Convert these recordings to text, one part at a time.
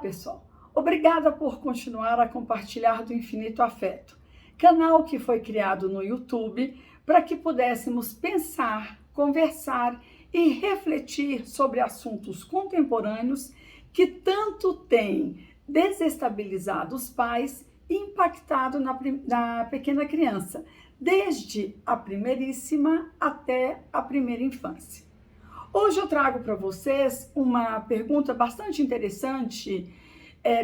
pessoal, obrigada por continuar a compartilhar do Infinito Afeto, canal que foi criado no YouTube para que pudéssemos pensar, conversar e refletir sobre assuntos contemporâneos que tanto têm desestabilizado os pais e impactado na pequena criança, desde a primeiríssima até a primeira infância. Hoje eu trago para vocês uma pergunta bastante interessante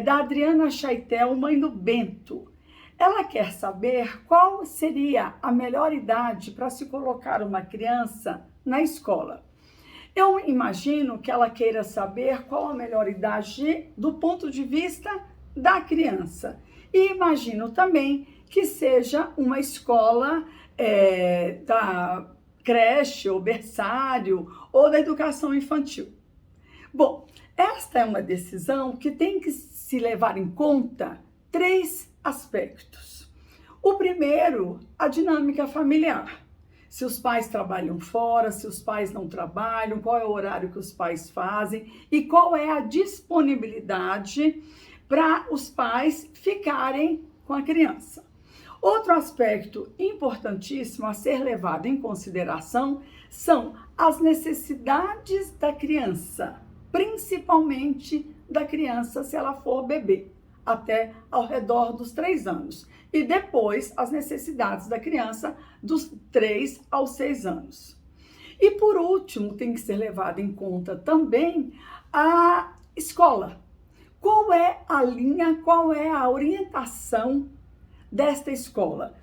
da Adriana Chaitel, mãe do Bento. Ela quer saber qual seria a melhor idade para se colocar uma criança na escola. Eu imagino que ela queira saber qual a melhor idade do ponto de vista da criança. E imagino também que seja uma escola da creche ou berçário ou da educação infantil. Bom, esta é uma decisão que tem que se levar em conta 3 aspectos. O primeiro, a dinâmica familiar. Se os pais trabalham fora, se os pais não trabalham, qual é o horário que os pais fazem e qual é a disponibilidade para os pais ficarem com a criança. Outro aspecto importantíssimo a ser levado em consideração são as necessidades da criança, principalmente da criança se ela for bebê, até ao redor dos 3 anos. E depois as necessidades da criança dos 3 aos 6 anos. E por último, tem que ser levado em conta também a escola. Qual é a linha, qual é a orientação desta escola?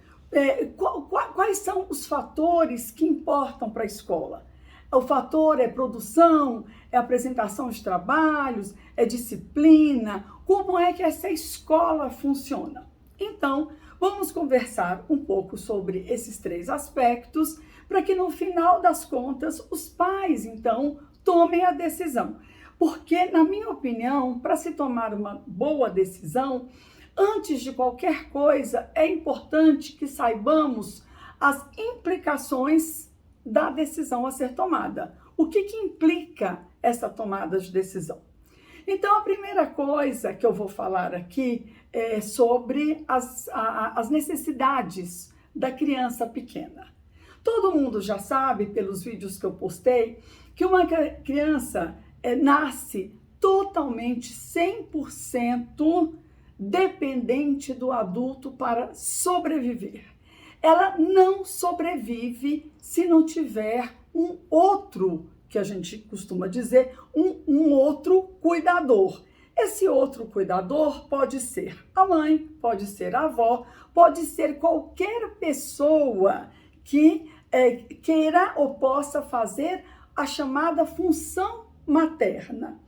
Quais são os fatores que importam para a escola? O fator é produção, é apresentação de trabalhos, é disciplina? Como é que essa escola funciona? Então, vamos conversar um pouco sobre esses 3 aspectos para que no final das contas os pais, então, tomem a decisão. Porque, na minha opinião, para se tomar uma boa decisão, antes de qualquer coisa, é importante que saibamos as implicações da decisão a ser tomada. O que implica essa tomada de decisão? Então, a primeira coisa que eu vou falar aqui é sobre as necessidades da criança pequena. Todo mundo já sabe, pelos vídeos que eu postei, que uma criança nasce totalmente 100% dependente do adulto para sobreviver. Ela não sobrevive se não tiver um outro, que a gente costuma dizer, um outro cuidador. Esse outro cuidador pode ser a mãe, pode ser a avó, pode ser qualquer pessoa que queira ou possa fazer a chamada função materna.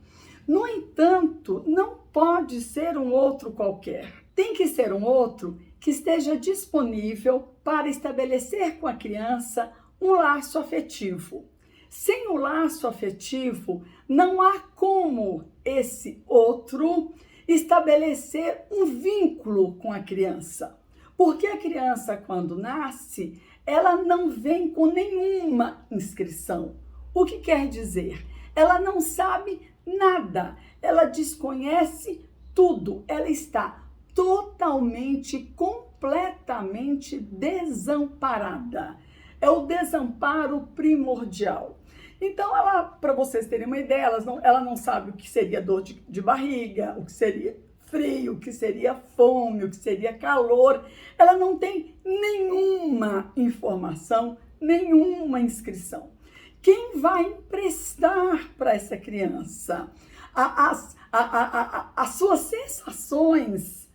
No entanto, não pode ser um outro qualquer. Tem que ser um outro que esteja disponível para estabelecer com a criança um laço afetivo. Sem o laço afetivo, não há como esse outro estabelecer um vínculo com a criança. Porque a criança, quando nasce, ela não vem com nenhuma inscrição. O que quer dizer? Ela não sabe nada, ela desconhece tudo, ela está totalmente, completamente desamparada. É o desamparo primordial. Então, para vocês terem uma ideia, ela não sabe o que seria dor de barriga, o que seria frio, o que seria fome, o que seria calor. Ela não tem nenhuma informação, nenhuma inscrição. Quem vai emprestar para essa criança as suas sensações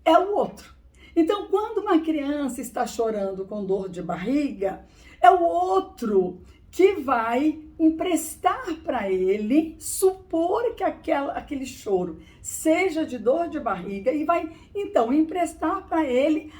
é o outro. Então, quando uma criança está chorando com dor de barriga, é o outro que vai emprestar para ele, supor que aquele choro seja de dor de barriga e vai, então, emprestar para ele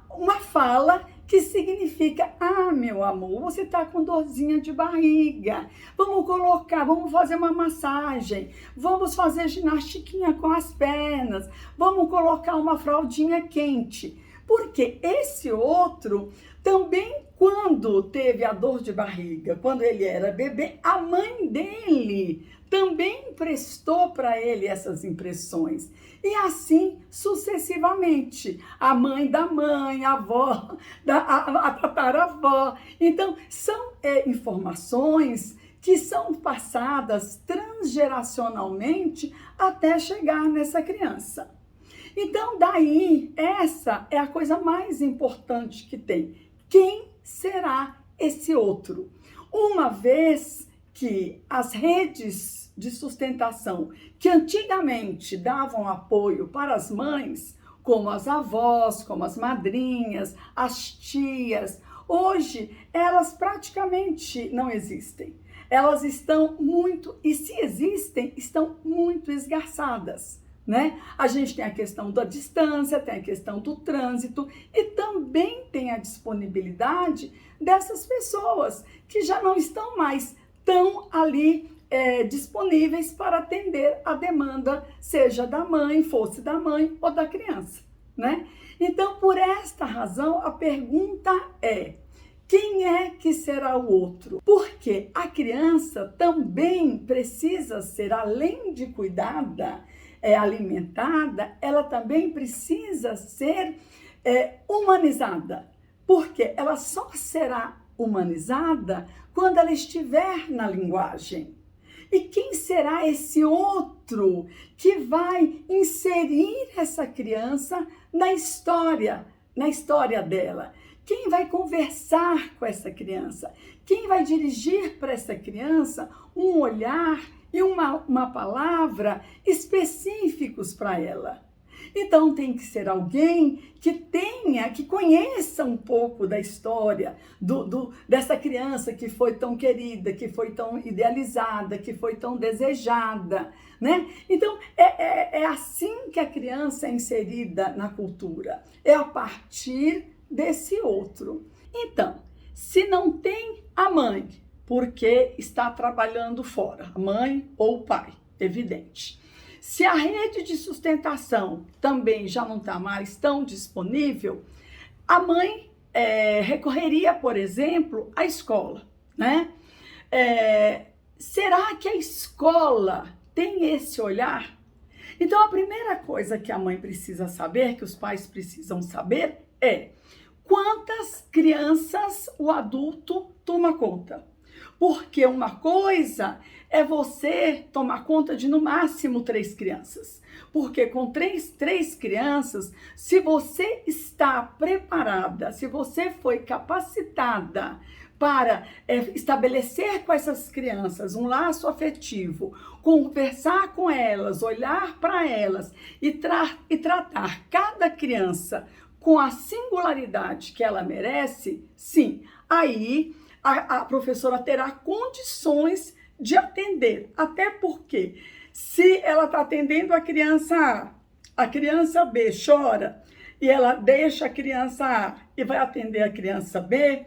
uma fala que significa: ah, meu amor, você tá com dorzinha de barriga, vamos fazer uma massagem, vamos fazer ginastiquinha com as pernas, vamos colocar uma fraldinha quente. Porque esse outro também, quando teve a dor de barriga, quando ele era bebê, a mãe dele também emprestou para ele essas impressões. E assim sucessivamente. A mãe da mãe, a avó, a tataravó. Então, são informações que são passadas transgeracionalmente até chegar nessa criança. Então, daí, essa é a coisa mais importante que tem. Quem será esse outro? Uma vez que as redes de sustentação, que antigamente davam apoio para as mães, como as avós, como as madrinhas, as tias, hoje elas praticamente não existem. Elas estão muito, e se existem, estão muito esgarçadas, né? A gente tem a questão da distância, tem a questão do trânsito e também tem a disponibilidade dessas pessoas que já não estão mais tão ali disponíveis para atender a demanda, seja da mãe, fosse da mãe ou da criança, né? Então, por esta razão, a pergunta é: quem é que será o outro? Porque a criança também precisa ser, além de cuidada, alimentada, ela também precisa ser humanizada. Porque ela só será humanizada quando ela estiver na linguagem. E quem será esse outro que vai inserir essa criança na história dela? Quem vai conversar com essa criança? Quem vai dirigir para essa criança um olhar e uma palavra específicos para ela? Então tem que ser alguém que conheça um pouco da história dessa criança que foi tão querida, que foi tão idealizada, que foi tão desejada, né? Então é assim que a criança é inserida na cultura, é a partir desse outro. Então, se não tem a mãe, porque está trabalhando fora, a mãe ou o pai, evidente. Se a rede de sustentação também já não está mais tão disponível, a mãe recorreria, por exemplo, à escola, né? Será que a escola tem esse olhar? Então, a primeira coisa que a mãe precisa saber, que os pais precisam saber, é quantas crianças o adulto toma conta. Porque uma coisa é você tomar conta de no máximo 3 crianças. Porque com três crianças, se você está preparada, se você foi capacitada para estabelecer com essas crianças um laço afetivo, conversar com elas, olhar para elas e tratar cada criança com a singularidade que ela merece, sim, aí a professora terá condições de atender. Até porque, se ela está atendendo a criança B chora, e ela deixa a criança A e vai atender a criança B,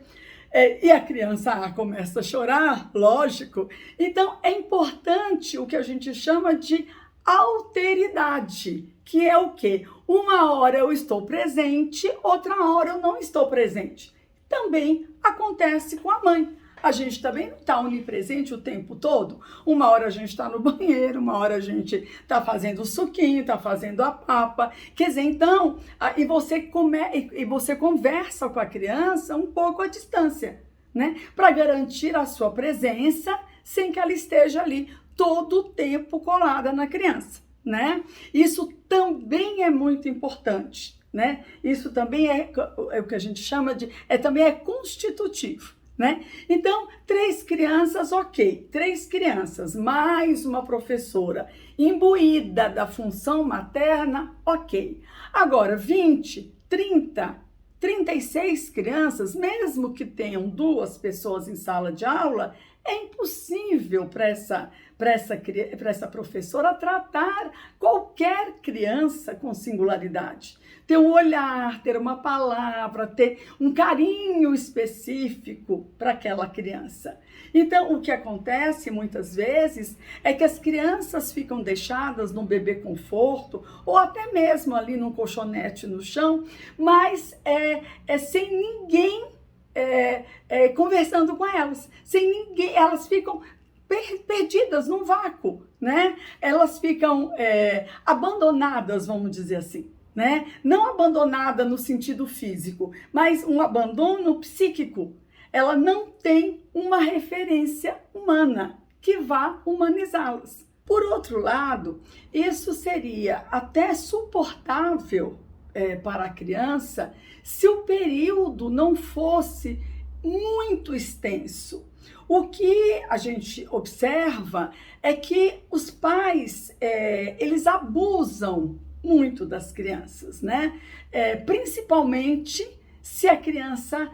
e a criança A começa a chorar, lógico. Então, é importante o que a gente chama de alteridade, que é o quê? Uma hora eu estou presente, outra hora eu não estou presente. Também acontece com a mãe. A gente também não está onipresente o tempo todo. Uma hora a gente está no banheiro, uma hora a gente está fazendo o suquinho, está fazendo a papa. Quer dizer, então, e você conversa com a criança um pouco à distância, né? Para garantir a sua presença sem que ela esteja ali todo o tempo colada na criança, né? Isso também é muito importante, né? Isso também é o que a gente chama de, também é constitutivo, né? Então, 3 crianças, ok, 3 crianças, mais uma professora imbuída da função materna, ok. Agora, 20, 30, 36 crianças, mesmo que tenham 2 pessoas em sala de aula, É impossível para essa professora tratar qualquer criança com singularidade. Ter um olhar, ter uma palavra, ter um carinho específico para aquela criança. Então, o que acontece muitas vezes é que as crianças ficam deixadas no bebê conforto ou até mesmo ali num colchonete no chão, mas sem ninguém conversando com elas, sem ninguém, elas ficam perdidas num vácuo, né? Elas ficam abandonadas, vamos dizer assim, né? Não abandonada no sentido físico, mas um abandono psíquico. Ela não tem uma referência humana que vá humanizá-las. Por outro lado, isso seria até suportável para a criança se o período não fosse muito extenso. O que a gente observa é que os pais, eles abusam muito das crianças, né? Principalmente se a criança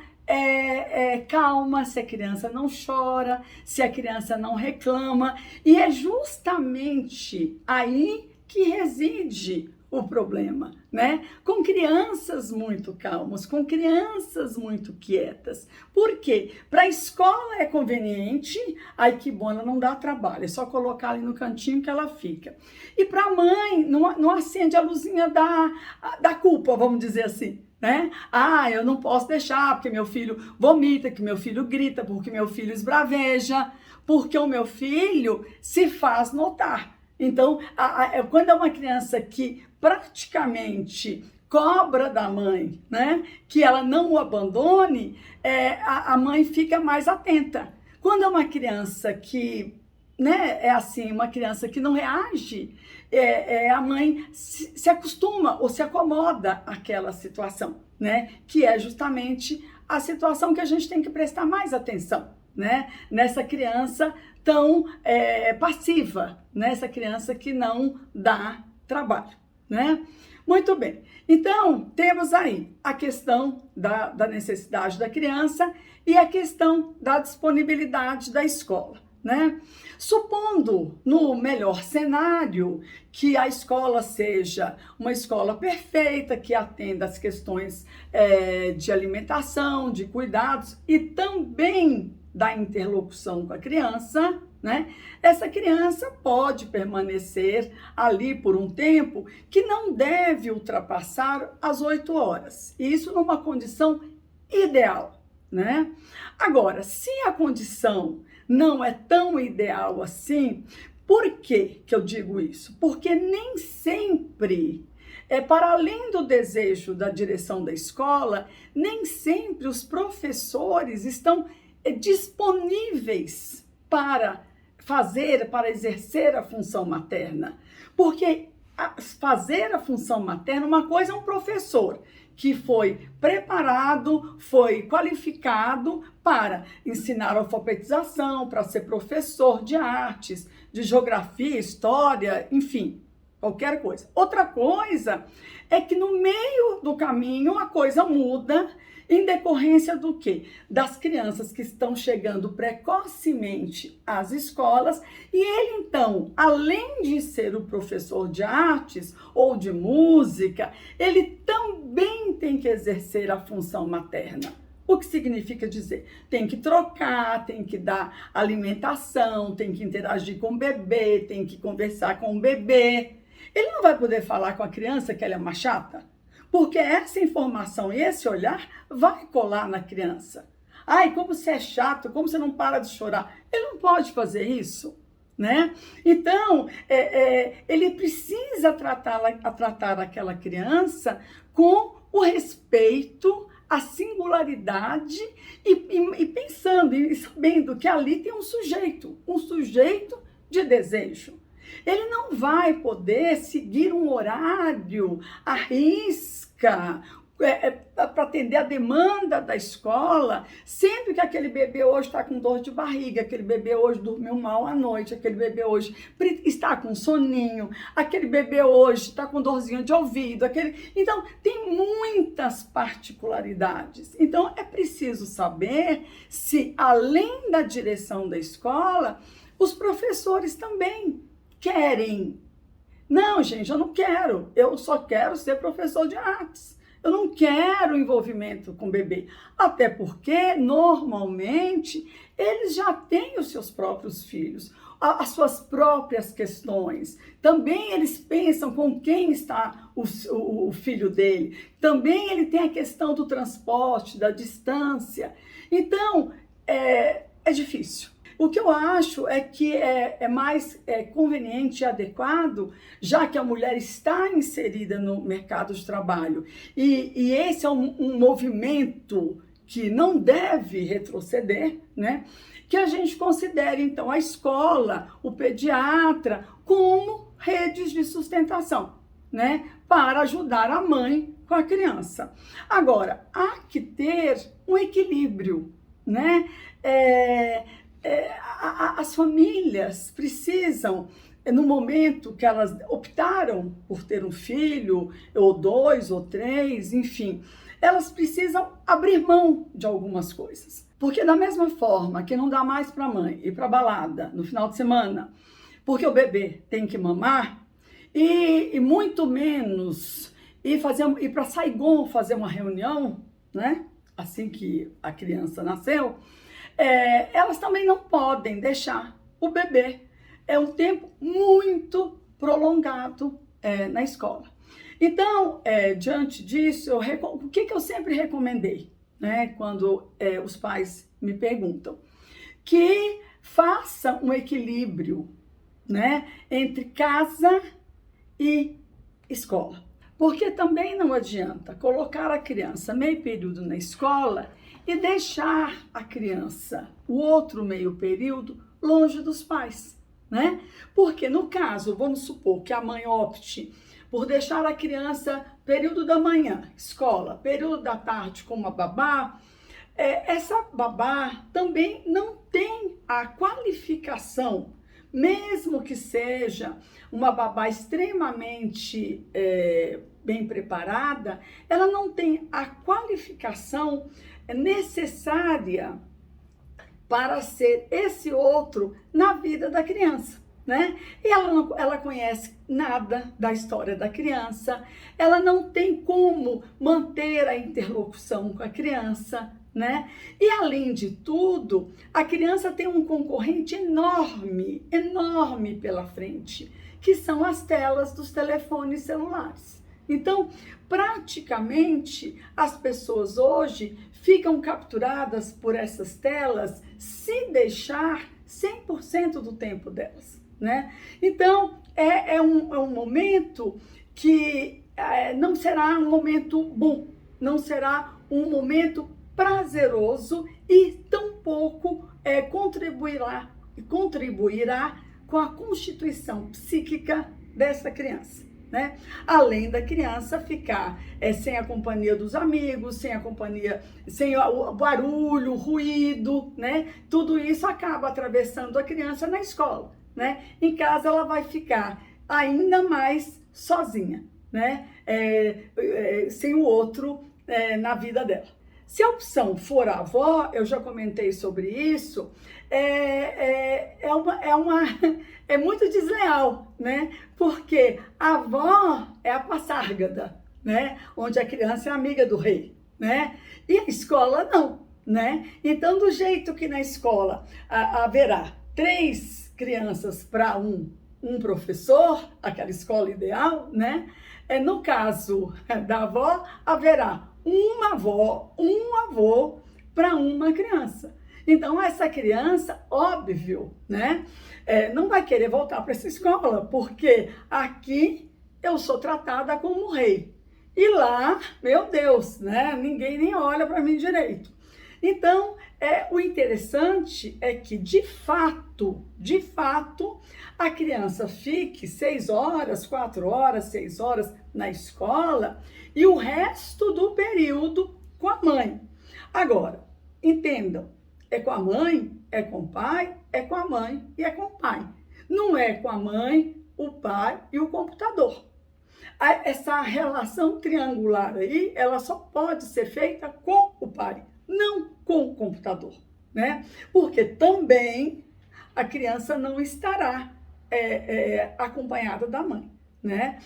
calma, se a criança não chora, se a criança não reclama. E é justamente aí que reside o problema, né? Com crianças muito calmas, com crianças muito quietas. Por quê? Para a escola é conveniente, ai que bom, ela não dá trabalho, é só colocar ali no cantinho que ela fica. E para a mãe, não acende a luzinha da culpa, vamos dizer assim, né? Ah, eu não posso deixar porque meu filho vomita, que meu filho grita, porque meu filho esbraveja, porque o meu filho se faz notar. Então, quando é uma criança que praticamente cobra da mãe, né, que ela não o abandone, a mãe fica mais atenta. Quando é uma criança que, né, é assim, uma criança que não reage, a mãe se acostuma ou se acomoda àquela situação, né, que é justamente a situação que a gente tem que prestar mais atenção, né, nessa criança tão passiva, nessa criança que não dá trabalho, né? Muito bem, então temos aí a questão da necessidade da criança e a questão da disponibilidade da escola, né? Supondo, no melhor cenário, que a escola seja uma escola perfeita, que atenda às questões de alimentação, de cuidados e também da interlocução com a criança, né? Essa criança pode permanecer ali por um tempo que não deve ultrapassar as 8 horas. Isso numa condição ideal, né? Agora, se a condição não é tão ideal assim, por que eu digo isso? Porque nem sempre, para além do desejo da direção da escola, nem sempre os professores estão disponíveis para exercer a função materna. Porque fazer a função materna, uma coisa é um professor que foi preparado, foi qualificado para ensinar alfabetização, para ser professor de artes, de geografia, história, enfim, qualquer coisa. Outra coisa é que no meio do caminho a coisa muda em decorrência do quê? Das crianças que estão chegando precocemente às escolas e ele, então, além de ser o professor de artes ou de música, ele também tem que exercer a função materna. O que significa dizer? Tem que trocar, tem que dar alimentação, tem que interagir com o bebê, tem que conversar com o bebê. Ele não vai poder falar com a criança que ela é uma chata? Porque essa informação e esse olhar vai colar na criança. Ai, como você é chato, como você não para de chorar. Ele não pode fazer isso, né? Então, ele precisa tratar aquela criança com o respeito, a singularidade e pensando e sabendo que ali tem um sujeito de desejo. Ele não vai poder seguir um horário à risca, para atender a demanda da escola, sendo que aquele bebê hoje está com dor de barriga, aquele bebê hoje dormiu mal à noite, aquele bebê hoje está com soninho, aquele bebê hoje está com dorzinha de ouvido, Então, tem muitas particularidades. Então, é preciso saber se, além da direção da escola, os professores também querem. Não, gente, eu não quero. Eu só quero ser professor de artes. Eu não quero envolvimento com bebê. Até porque, normalmente, eles já têm os seus próprios filhos, as suas próprias questões. Também eles pensam com quem está o filho dele. Também ele tem a questão do transporte, da distância. Então, é difícil. O que eu acho é que é mais conveniente e adequado, já que a mulher está inserida no mercado de trabalho, e esse é um movimento que não deve retroceder, né? Que a gente considere, então, a escola, o pediatra, como redes de sustentação, né? Para ajudar a mãe com a criança. Agora, há que ter um equilíbrio, né? As famílias precisam, no momento que elas optaram por ter um filho, ou 2, ou 3, enfim, elas precisam abrir mão de algumas coisas. Porque da mesma forma que não dá mais para a mãe ir para balada no final de semana, porque o bebê tem que mamar, e muito menos ir para Saigon fazer uma reunião, né? Assim que a criança nasceu, elas também não podem deixar o bebê um tempo muito prolongado na escola. Então, diante disso, o que eu sempre recomendei, né, quando os pais me perguntam? Que faça um equilíbrio, né, entre casa e escola. Porque também não adianta colocar a criança meio período na escola e deixar a criança, o outro meio período, longe dos pais, né? Porque no caso, vamos supor que a mãe opte por deixar a criança período da manhã, escola, período da tarde com uma babá, essa babá também não tem a qualificação, mesmo que seja uma babá extremamente bem preparada, ela não tem a qualificação necessária para ser esse outro na vida da criança, né? E ela conhece nada da história da criança, ela não tem como manter a interlocução com a criança, né? E além de tudo, a criança tem um concorrente enorme, enorme pela frente, que são as telas dos telefones celulares. Então, praticamente, as pessoas hoje ficam capturadas por essas telas se deixar 100% do tempo delas, né? Então, é um momento que não será um momento bom, não será um momento prazeroso e tampouco contribuirá com a constituição psíquica dessa criança, né? Além da criança ficar sem a companhia dos amigos, sem o barulho, o ruído, né? Tudo isso acaba atravessando a criança na escola, né? Em casa ela vai ficar ainda mais sozinha, né? Sem o outro na vida dela. Se a opção for a avó, eu já comentei sobre isso, é muito desleal, né? Porque a avó é a passárgada, né? Onde a criança é amiga do rei, né? E a escola não, né? Então, do jeito que na escola haverá 3 crianças para um professor, aquela escola ideal, né? No caso da avó, haverá uma avó, um avô para uma criança. Então, essa criança, óbvio, né, não vai querer voltar para essa escola, porque aqui eu sou tratada como rei. E lá, meu Deus, né, ninguém nem olha para mim direito. Então, o interessante é que, de fato, a criança fique 6 horas, 4 horas, 6 horas na escola e o resto do período com a mãe. Agora, entendam, é com a mãe, é com o pai, é com a mãe e é com o pai. Não é com a mãe, o pai e o computador. Essa relação triangular aí, ela só pode ser feita com o pai, não com o computador, né? Porque também a criança não estará acompanhada da mãe, né?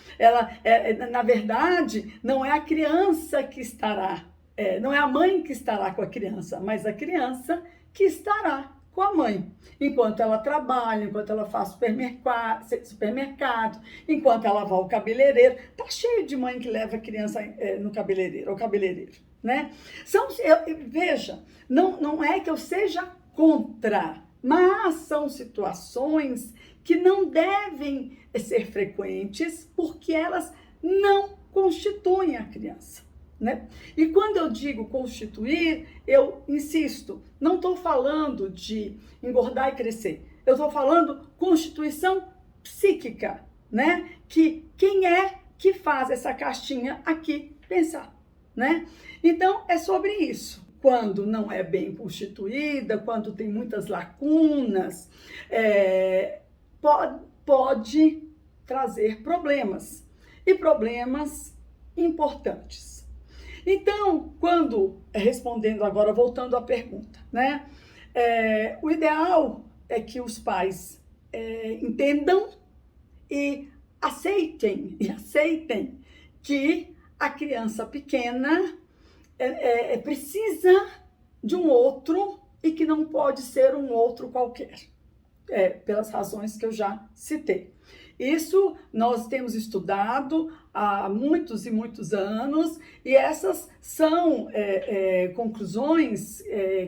Na verdade, não é a criança que estará, não é a mãe que estará com a criança, mas a criança que estará com a mãe, enquanto ela trabalha, enquanto ela faz supermercado, enquanto ela vai ao cabeleireiro. Tá cheio de mãe que leva a criança no cabeleireiro, ao cabeleireiro, né? Veja, não é que eu seja contra, mas são situações que não devem ser frequentes porque elas não constituem a criança, né? E quando eu digo constituir, eu insisto, não estou falando de engordar e crescer, eu estou falando constituição psíquica, né? Que quem é que faz essa caixinha aqui pensar, né? Então, é sobre isso. Quando não é bem constituída, quando tem muitas lacunas, pode trazer problemas, e problemas importantes. Então, respondendo agora, voltando à pergunta, né? O ideal é que os pais entendam e aceitem que a criança pequena precisa de um outro e que não pode ser um outro qualquer, pelas razões que eu já citei. Isso nós temos estudado há muitos e muitos anos, e essas são conclusões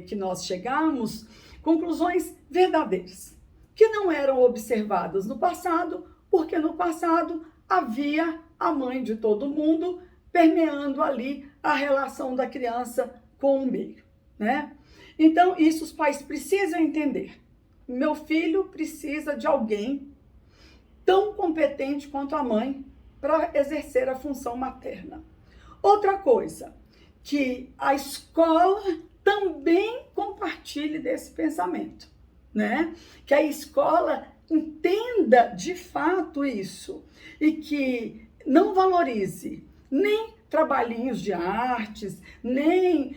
que nós chegamos, conclusões verdadeiras, que não eram observadas no passado, porque no passado havia a mãe de todo mundo permeando ali a relação da criança com o meio, né? Então, isso os pais precisam entender. Meu filho precisa de alguém tão competente quanto a mãe para exercer a função materna. Outra coisa, que a escola também compartilhe desse pensamento, né? Que a escola entenda de fato isso e que não valorize nem trabalhinhos de artes, nem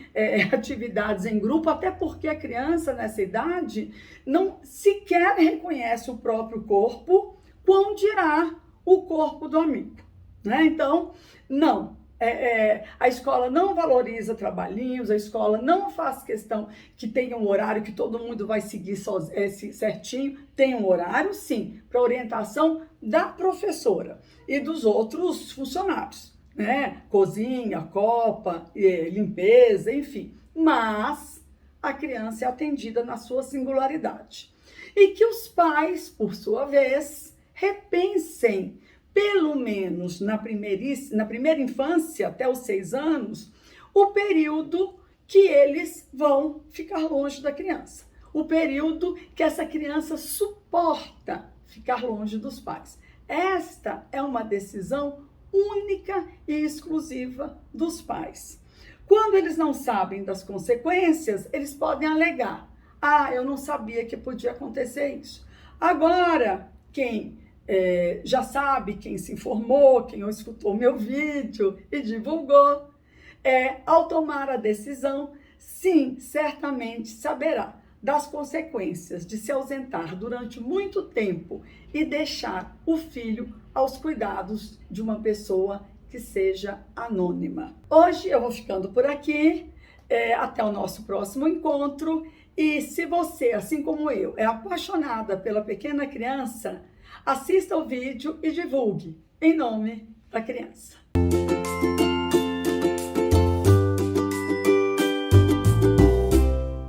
atividades em grupo, até porque a criança nessa idade não sequer reconhece o próprio corpo, quão dirá o corpo do amigo, né? Então, não. A escola não valoriza trabalhinhos, a escola não faz questão que tenha um horário que todo mundo vai seguir certinho. Tem um horário, sim, para orientação da professora e dos outros funcionários, né? Cozinha, copa, limpeza, enfim. Mas a criança é atendida na sua singularidade. E que os pais, por sua vez, repensem, pelo menos na primeira infância, até os 6 anos, o período que eles vão ficar longe da criança. O período que essa criança suporta ficar longe dos pais. Esta é uma decisão única e exclusiva dos pais. Quando eles não sabem das consequências, eles podem alegar: eu não sabia que podia acontecer isso. Agora, quem já sabe, quem se informou, quem escutou meu vídeo e divulgou, ao tomar a decisão, sim, certamente saberá das consequências de se ausentar durante muito tempo e deixar o filho aos cuidados de uma pessoa que seja anônima. Hoje eu vou ficando por aqui, até o nosso próximo encontro, e se você, assim como eu, é apaixonada pela pequena criança, assista o vídeo e divulgue em nome da criança.